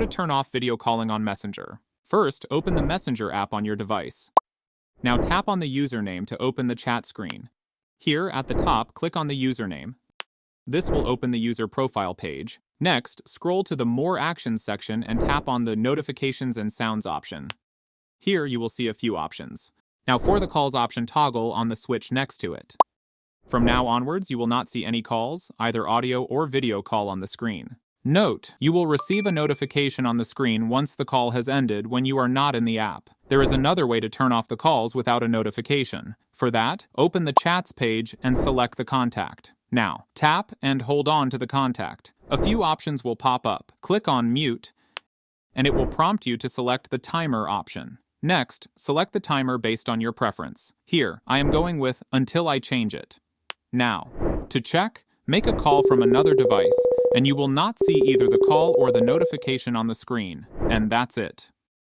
to turn off video calling on Messenger. First, open the Messenger app on your device. Now tap on the username to open the chat screen. Here, at the top, click on the username. This will open the user profile page. Next, scroll to the More Actions section and tap on the Notifications and Sounds option. Here, you will see a few options. Now for the calls option, toggle on the switch next to it. From now onwards, you will not see any calls, either audio or video call on the screen. Note, you will receive a notification on the screen once the call has ended when you are not in the app. There is another way to turn off the calls without a notification. For that, open the Chats page and select the contact. Now, tap and hold on to the contact. A few options will pop up. Click on Mute, and it will prompt you to select the Timer option. Next, select the timer based on your preference. Here, I am going with Until I Change It. Now, to check, make a call from another device, and you will not see either the call or the notification on the screen. And that's it.